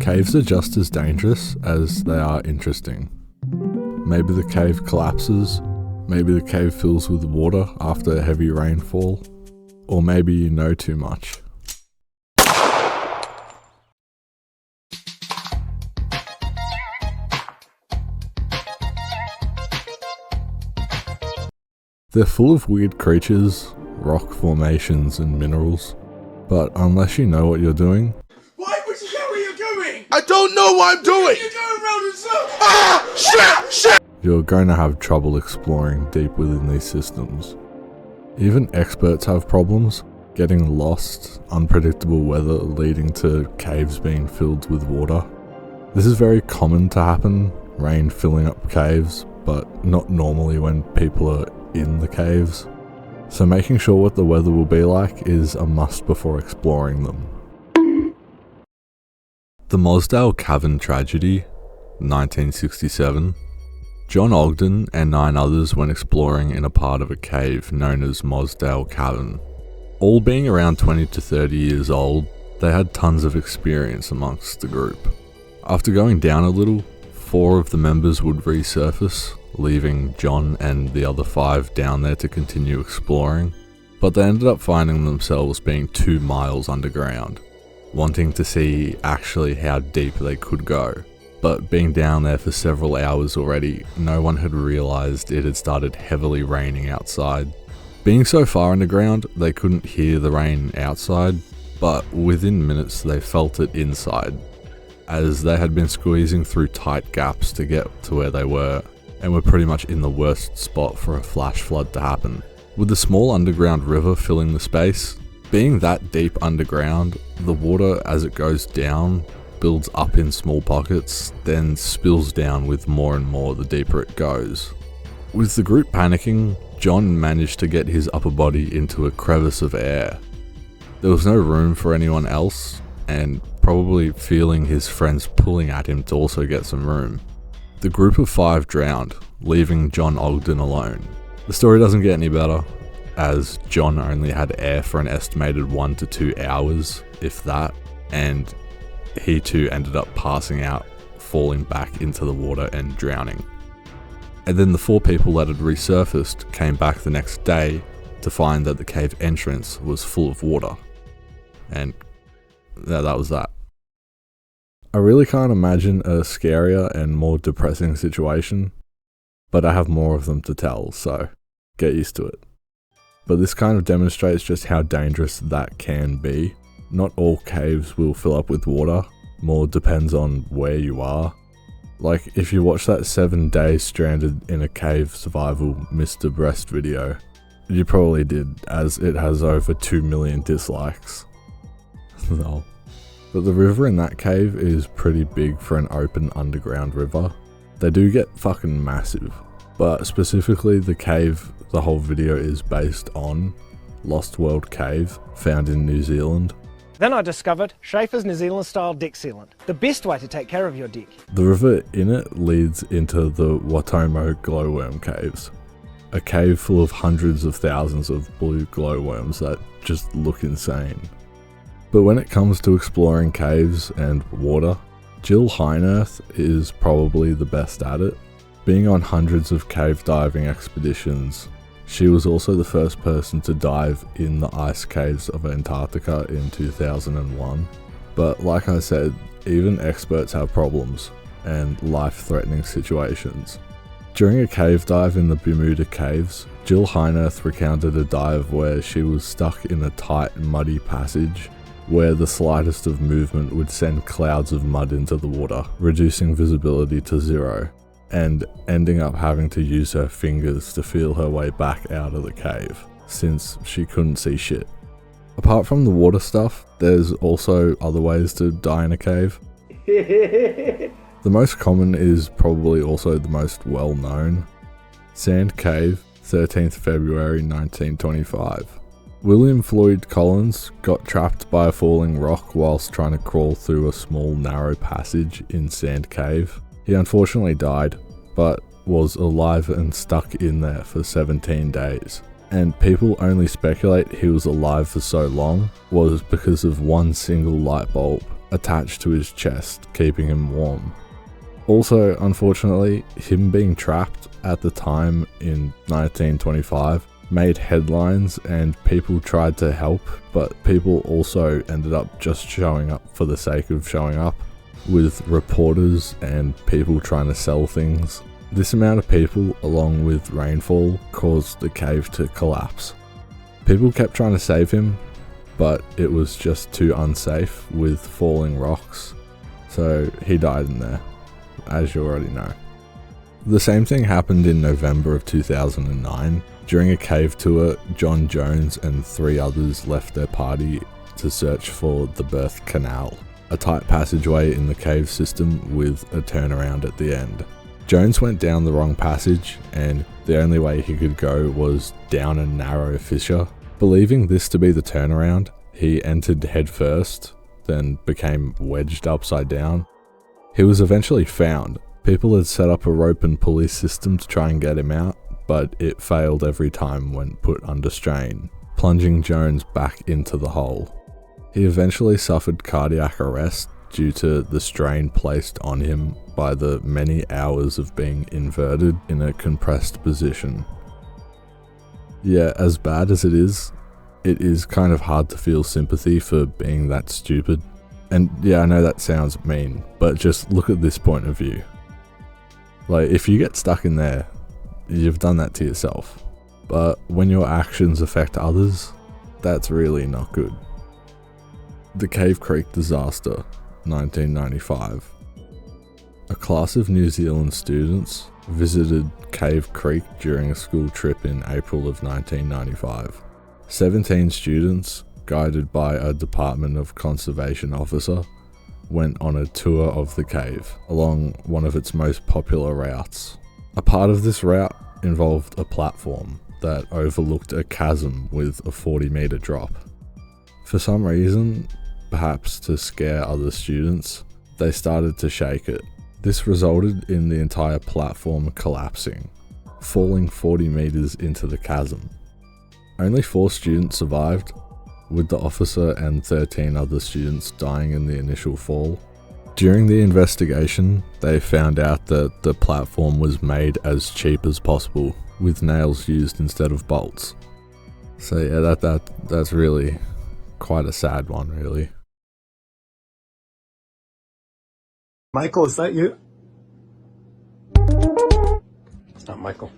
Caves are just as dangerous as they are interesting. Maybe the cave collapses, maybe the cave fills with water after a heavy rainfall, or maybe you know too much. They're full of weird creatures, rock formations and minerals, but unless you know what you're doing... Why would you know what you're doing? I don't know what I'm doing! You're going round in circles! Ah! Shit! You're going to have trouble exploring deep within these systems. Even experts have problems. Getting lost, unpredictable weather leading to caves being filled with water. This is very common to happen, rain filling up caves, but not normally when people are in the caves. So making sure what the weather will be like is a must before exploring them. The Mossdale Cavern tragedy, 1967. John Ogden and 9 others went exploring in a part of a cave known as Mossdale Cavern. All being around 20 to 30 years old, they had tons of experience amongst the group. After going down a little, 4 of the members would resurface, leaving John and the other 5 down there to continue exploring, but they ended up finding themselves being 2 miles underground, wanting to see actually how deep they could go. But being down there for several hours already, no one had realised it had started heavily raining outside. Being so far underground, they couldn't hear the rain outside, but within minutes they felt it inside, as they had been squeezing through tight gaps to get to where they were, and were pretty much in the worst spot for a flash flood to happen. With the small underground river filling the space, being that deep underground, the water as it goes down builds up in small pockets, then spills down with more and more the deeper it goes. With the group panicking, John managed to get his upper body into a crevice of air. There was no room for anyone else, and probably feeling his friends pulling at him to also get some room. The group of 5 drowned, leaving John Ogden alone. The story doesn't get any better, as John only had air for an estimated 1 to 2 hours, if that, and he too ended up passing out, falling back into the water and drowning. And then the 4 people that had resurfaced came back the next day to find that the cave entrance was full of water. And that was that. I really can't imagine a scarier and more depressing situation, but I have more of them to tell, so get used to it. But this kind of demonstrates just how dangerous that can be. Not all caves will fill up with water, more depends on where you are. Like, if you watch that 7 days stranded in a cave survival Mr. Breast video, you probably did, as it has over 2 million dislikes. No. But the river in that cave is pretty big for an open underground river. They do get fucking massive, but specifically the cave the whole video is based on, Lost World Cave, found in New Zealand. Then I discovered Schaefer's New Zealand style deck sealant, the best way to take care of your deck. The river in it leads into the Watomo glowworm caves, a cave full of hundreds of thousands of blue glowworms that just look insane. But when it comes to exploring caves and water, Jill Heinerth is probably the best at it. Being on hundreds of cave diving expeditions, she was also the first person to dive in the ice caves of Antarctica in 2001. But like I said, even experts have problems and life-threatening situations. During a cave dive in the Bermuda Caves, Jill Heinerth recounted a dive where she was stuck in a tight, muddy passage where the slightest of movement would send clouds of mud into the water, reducing visibility to 0, and ending up having to use her fingers to feel her way back out of the cave, since she couldn't see shit. Apart from the water stuff, there's also other ways to die in a cave. The most common is probably also the most well known. Sand Cave, 13th February 1925. William Floyd Collins got trapped by a falling rock whilst trying to crawl through a small narrow passage in Sand Cave. He unfortunately died, but was alive and stuck in there for 17 days. And people only speculate he was alive for so long was because of one single light bulb attached to his chest, keeping him warm. Also, unfortunately, him being trapped at the time in 1925 made headlines and people tried to help, but people also ended up just showing up for the sake of showing up, with reporters and people trying to sell things. This amount of people, along with rainfall, caused the cave to collapse. People kept trying to save him, but it was just too unsafe with falling rocks, so he died in there, as you already know. The same thing happened in November of 2009. During a cave tour, John Jones and 3 others left their party to search for the Birth Canal, a tight passageway in the cave system with a turnaround at the end. Jones went down the wrong passage, and the only way he could go was down a narrow fissure. Believing this to be the turnaround, he entered headfirst, then became wedged upside down. He was eventually found. People had set up a rope and pulley system to try and get him out, but it failed every time when put under strain, plunging Jones back into the hole. He eventually suffered cardiac arrest due to the strain placed on him by the many hours of being inverted in a compressed position. Yeah, as bad as it is kind of hard to feel sympathy for being that stupid. And yeah, I know that sounds mean, but just look at this point of view. Like, if you get stuck in there, you've done that to yourself. But when your actions affect others, that's really not good. The Cave Creek disaster, 1995. A class of New Zealand students visited Cave Creek during a school trip in April of 1995. 17 students, guided by a Department of Conservation officer, went on a tour of the cave along one of its most popular routes. A part of this route involved a platform that overlooked a chasm with a 40-meter drop. For some reason, perhaps to scare other students, they started to shake it. This resulted in the entire platform collapsing, falling 40 meters into the chasm. Only 4 students survived, with the officer and 13 other students dying in the initial fall. During the investigation, they found out that the platform was made as cheap as possible, with nails used instead of bolts. So yeah, that's really quite a sad one, really. Michael, is that you? It's not Michael.